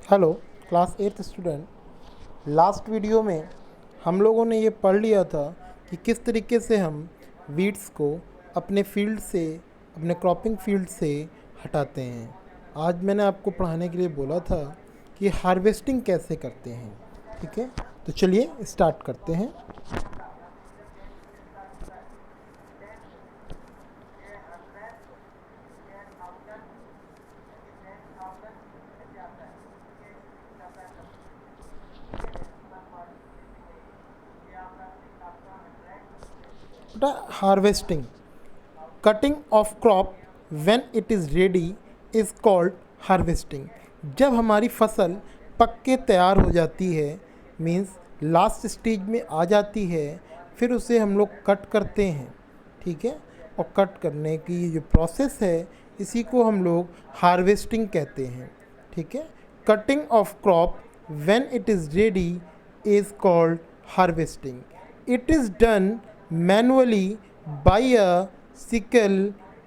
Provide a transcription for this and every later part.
Hello class 8th student. Last video में हम लोगों ने ये पढ़ लिया था कि किस तरीके से हम वीड्स को अपने फील्ड से, अपने क्रॉपिंग फील्ड से हटाते हैं। आज मैंने आपको पढ़ाने के लिए बोला था कि हार्वेस्टिंग कैसे करते हैं। ठीक है, तो चलिए स्टार्ट करते हैं। Harvesting, cutting of crop when it is ready is called harvesting. जब हमारी फसल पक के तैयार हो जाती है, मीन्स लास्ट स्टेज में आ जाती है, फिर उसे हम लोग कट करते हैं। ठीक है, और कट करने की जो प्रोसेस है इसी को हम लोग हार्वेस्टिंग कहते हैं। ठीक है, cutting of crop when it is ready is called harvesting. It is done manually by a sickle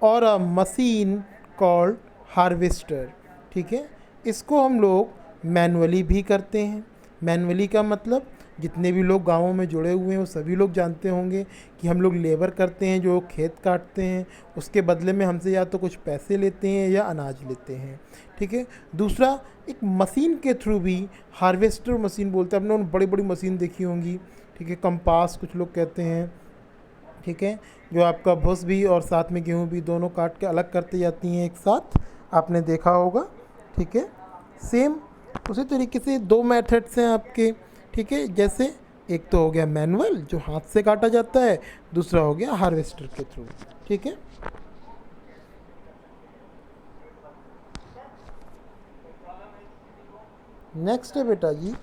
or a machine called harvester। ठीक है, इसको हम लोग मैनुअली भी करते हैं। मैनुअली का मतलब जितने भी लोग गाँवों में जुड़े हुए हैं वो सभी लोग जानते होंगे कि हम लोग लेबर करते हैं, जो खेत काटते हैं, उसके बदले में हमसे या तो कुछ पैसे लेते हैं या अनाज लेते हैं। ठीक है, दूसरा एक मशीन के थ्रू भी, हार्वेस्टर मशीन बोलते हैं, आपने उन बड़ी बड़ी मशीन देखी होंगी। ठीक है, कंपास कुछ लोग कहते हैं। ठीक है, जो आपका भूस भी और साथ में गेहूँ भी दोनों काट के अलग करते जाती हैं एक साथ, आपने देखा होगा। ठीक है, सेम उसी तरीके से दो मेथड्स हैं आपके। ठीक है, जैसे एक तो हो गया मैनुअल जो हाथ से काटा जाता है, दूसरा हो गया हार्वेस्टर के थ्रू। ठीक है, नेक्स्ट है बेटा जी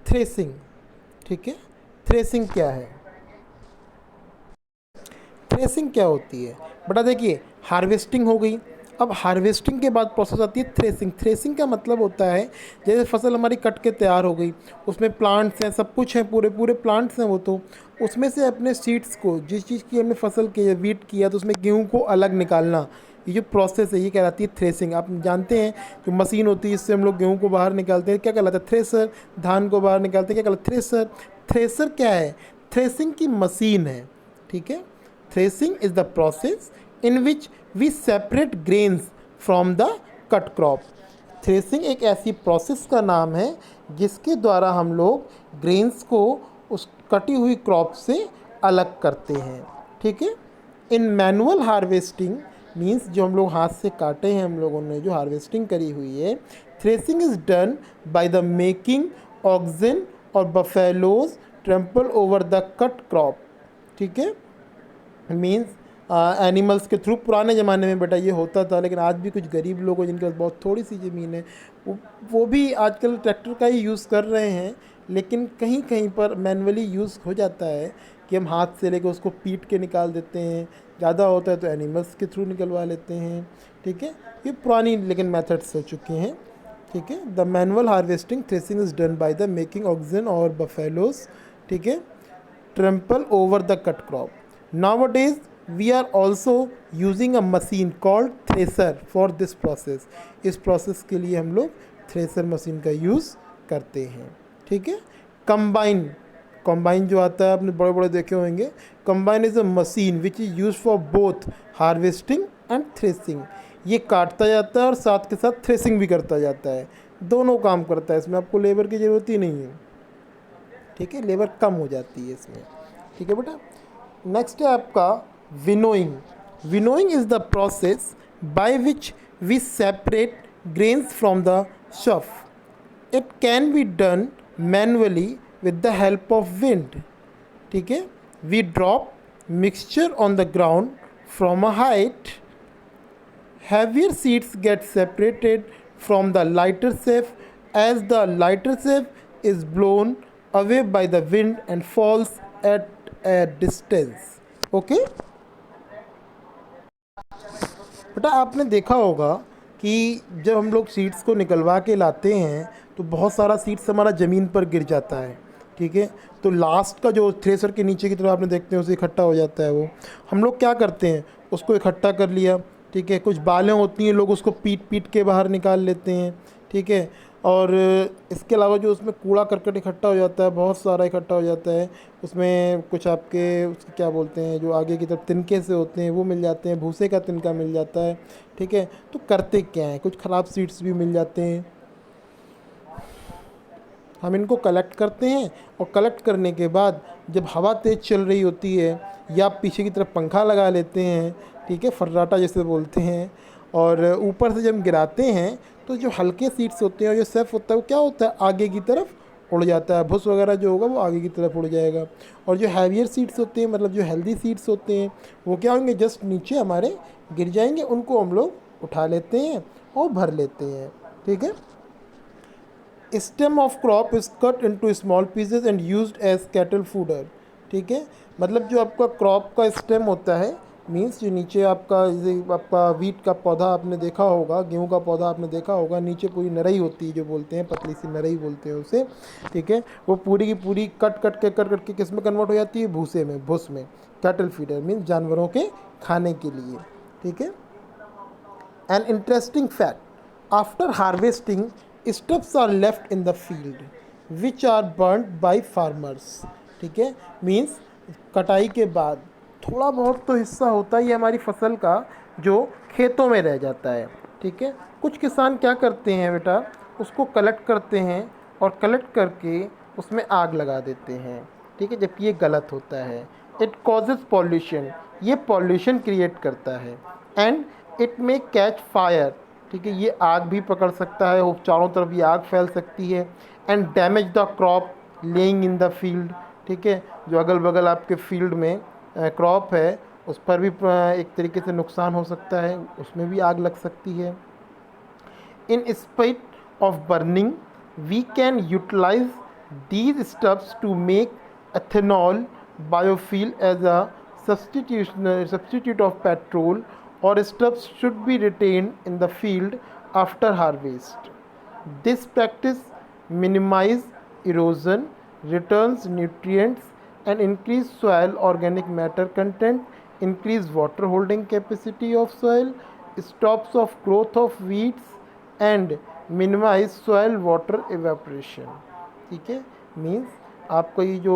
थ्रेसिंग। ठीक है, थ्रेसिंग क्या है? थ्रेसिंग क्या होती है बेटा? देखिए, हार्वेस्टिंग हो गई। अब हार्वेस्टिंग के बाद प्रोसेस आती है थ्रेसिंग। थ्रेसिंग का मतलब होता है जैसे फसल हमारी कट के तैयार हो गई, उसमें प्लांट्स हैं, सब कुछ है, पूरे पूरे प्लांट्स हैं वो, तो उसमें से अपने सीड्स को, जिस चीज़ की हमने फसल की वीट किया तो उसमें गेहूँ को अलग निकालना, ये जो प्रोसेस है ये कहलाती है थ्रेसिंग। आप जानते हैं जो मशीन होती है इससे हम लोग गेहूँ को बाहर निकालते हैं, क्या कहलाता है? थ्रेसर। धान को बाहर निकालते हैं, क्या कहलाता है? थ्रेसर। थ्रेसर क्या है? थ्रेसिंग की मशीन है। ठीक है, threshing is the process in which we separate grains from the cut crop। Threshing एक ऐसी प्रोसेस का नाम है जिसके द्वारा हम लोग ग्रेन्स को उस कटी हुई क्रॉप से अलग करते हैं। ठीक है, इन मैनुअल हार्वेस्टिंग मीन्स जो हम लोग हाथ से काटे हैं, हम लोगों ने जो हार्वेस्टिंग करी हुई है, threshing is done by the making oxen और buffaloes trample over the cut crop. ठीक है, मीन्स एनिमल्स के थ्रू। पुराने ज़माने में बेटा ये होता था, लेकिन आज भी कुछ गरीब लोग हैं जिनके पास बहुत थोड़ी सी ज़मीन है, वो भी आजकल ट्रैक्टर का ही यूज़ कर रहे हैं, लेकिन कहीं कहीं पर मैनुअली यूज़ हो जाता है कि हम हाथ से लेकर उसको पीट के निकाल देते हैं। ज़्यादा होता है तो एनिमल्स के थ्रू निकलवा लेते हैं। ठीक है, ये पुरानी लेकिन मेथड्स हो चुकी हैं। ठीक है, the manual harvesting threshing is done by the making oxen और बफेलोज। ठीक है, trample over the cut crop. Nowadays, we are also using a machine called thresher for this process। इस प्रोसेस के लिए हम लोग थ्रेसर मशीन का use करते हैं। ठीक है, कंबाइन, कंबाइन जो आता है आपने बड़े बड़े देखे होंगे। Combine is a machine which is use for both harvesting and threshing. ये काटता जाता है और साथ के साथ थ्रेसिंग भी करता जाता है, दोनों काम करता है। इसमें आपको लेबर की ज़रूरत ही नहीं है। ठीक है, लेबर कम हो जाती है इसमें। ठीक है बेटा, नेक्स्ट है आपका winnowing. Winnowing is the process by which we separate grains from the chaff। It can be done manually with the help of wind. ठीक है, we drop mixture on the ground from a height. Heavier seeds get separated from the lighter safe as the lighter safe is blown away by the wind and falls at a distance. Okay बेटा, आपने देखा होगा कि जब हम लोग seeds को निकलवा के लाते हैं तो बहुत सारा सीड्स हमारा ज़मीन पर गिर जाता है। ठीक है, तो लास्ट का जो थ्रेसर के नीचे की तरफ आपने देखते हैं उसे इकट्ठा हो जाता है। वो हम लोग क्या करते हैं, उसको इकट्ठा कर लिया। ठीक है, कुछ बालें होती हैं, लोग उसको पीट पीट के बाहर निकाल लेते हैं। ठीक है, और इसके अलावा जो उसमें कूड़ा करकट इकट्ठा हो जाता है, बहुत सारा इकट्ठा हो जाता है, उसमें कुछ आपके उसके क्या बोलते हैं जो आगे की तरफ तिनके से होते हैं वो मिल जाते हैं, भूसे का तिनका मिल जाता है। ठीक है, तो करते क्या है, कुछ ख़राब सीड्स भी मिल जाते हैं। हम इनको कलेक्ट करते हैं और कलेक्ट करने के बाद जब हवा तेज़ चल रही होती है या पीछे की तरफ पंखा लगा लेते हैं, ठीक है, फर्राटा जैसे बोलते हैं, और ऊपर से जब गिराते हैं तो जो हल्के सीड्स होते हैं और जो सेफ होता है वो क्या होता है, आगे की तरफ उड़ जाता है, भुस वगैरह जो होगा वो आगे की तरफ उड़ जाएगा। और जो हैवियर सीड्स होते हैं, मतलब जो हेल्दी सीड्स होते हैं, वो क्या होंगे, जस्ट नीचे हमारे गिर जाएंगे, उनको हम लोग उठा लेते हैं और भर लेते हैं। ठीक है, stem of crop is cut into small pieces and used as cattle fodder. ठीक है, मतलब जो आपका क्रॉप का स्टेम होता है, मीन्स जो नीचे आपका जैसे आपका वीट का पौधा आपने देखा होगा, गेहूं का पौधा आपने देखा होगा, नीचे पूरी नरई होती है जो बोलते हैं, पतली सी नरई बोलते हैं उसे। ठीक है, वो पूरी की पूरी कट के किस में कन्वर्ट हो जाती है, भूसे में, भूस में। कैटल फीडर मीन्स जानवरों के खाने के लिए। ठीक है, an interesting fact, after harvesting, stubs are left in the field, which are burnt by farmers. ठीक है, मीन्स कटाई के बाद थोड़ा बहुत तो हिस्सा होता ही है हमारी फसल का जो खेतों में रह जाता है। ठीक है, कुछ किसान क्या करते हैं बेटा, उसको कलेक्ट करते हैं और कलेक्ट करके उसमें आग लगा देते हैं। ठीक है, जबकि ये गलत होता है। इट कॉजेज पॉल्यूशन, ये पॉल्यूशन क्रिएट करता है। And it may catch fire, ठीक है, ये आग भी पकड़ सकता है, चारों तरफ ये आग फैल सकती है। And damage the crop laying in the field, ठीक है, जो अगल बगल आपके फील्ड में क्रॉप है उस पर भी एक तरीके से नुकसान हो सकता है, उसमें भी आग लग सकती है। In spite of burning, we can utilize these stubs to make ethanol, biofuel as a substitute of petrol, or stubs should be retained in the field after harvest. This practice minimizes erosion, returns nutrients, and increase soil organic matter content, increase water holding capacity of soil, stops of growth of weeds, and minimise soil water evaporation. ठीक है, means आपको ये जो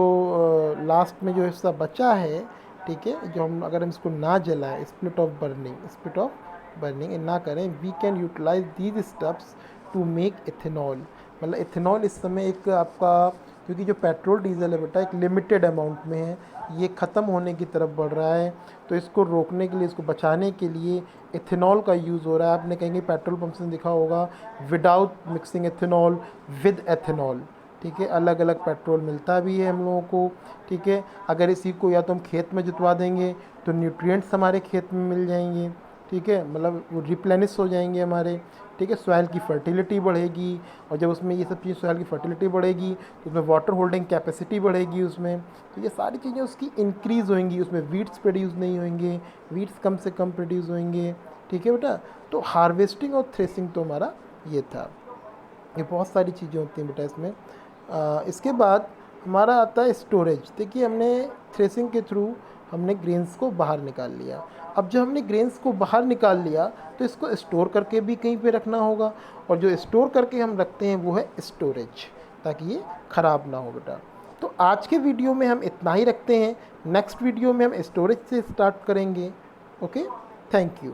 last में जो हिस्सा बचा है, ठीक है, जो हम अगर हम इसको ना जलाएं, स्प्लिट ऑफ बर्निंग ना करें, we can utilise these stubs to make ethanol. मतलब इथेनॉल इस समय एक आपका, क्योंकि जो पेट्रोल डीजल है बेटा एक लिमिटेड अमाउंट में है, ये ख़त्म होने की तरफ बढ़ रहा है, तो इसको रोकने के लिए, इसको बचाने के लिए इथेनॉल का यूज़ हो रहा है। आपने कहीं पेट्रोल पंप से देखा होगा, without mixing ethanol with ethanol. ठीक है, अलग अलग पेट्रोल मिलता भी है हम लोगों को। ठीक है, अगर इसी को या तो हम खेत में जुतवा देंगे तो न्यूट्रिएंट्स हमारे खेत में मिल जाएंगे। ठीक है, मतलब वो रिप्लेनिश हो जाएंगे हमारे। ठीक है, सॉइल की फर्टिलिटी बढ़ेगी, और जब उसमें ये सब चीज़ सॉइल की फर्टिलिटी बढ़ेगी तो उसमें वाटर होल्डिंग कैपेसिटी बढ़ेगी उसमें, तो ये सारी चीज़ें उसकी इंक्रीज़ होंगी, उसमें वीड्स प्रोड्यूस नहीं होंगे, वीड्स कम से कम प्रोड्यूस होंगे। ठीक है बेटा, तो हार्वेस्टिंग और थ्रेसिंग तो हमारा ये था। ये बहुत सारी चीज़ें होती हैं बेटा इसमें। इसके बाद हमारा आता है स्टोरेज। देखिए, हमने थ्रेसिंग के थ्रू हमने ग्रेन्स को बाहर निकाल लिया। अब जब हमने ग्रेन्स को बाहर निकाल लिया तो इसको स्टोर करके भी कहीं पे रखना होगा, और जो स्टोर करके हम रखते हैं वो है स्टोरेज, ताकि ये ख़राब ना हो बेटा। तो आज के वीडियो में हम इतना ही रखते हैं, नेक्स्ट वीडियो में हम स्टोरेज से स्टार्ट करेंगे। Okay, thank you.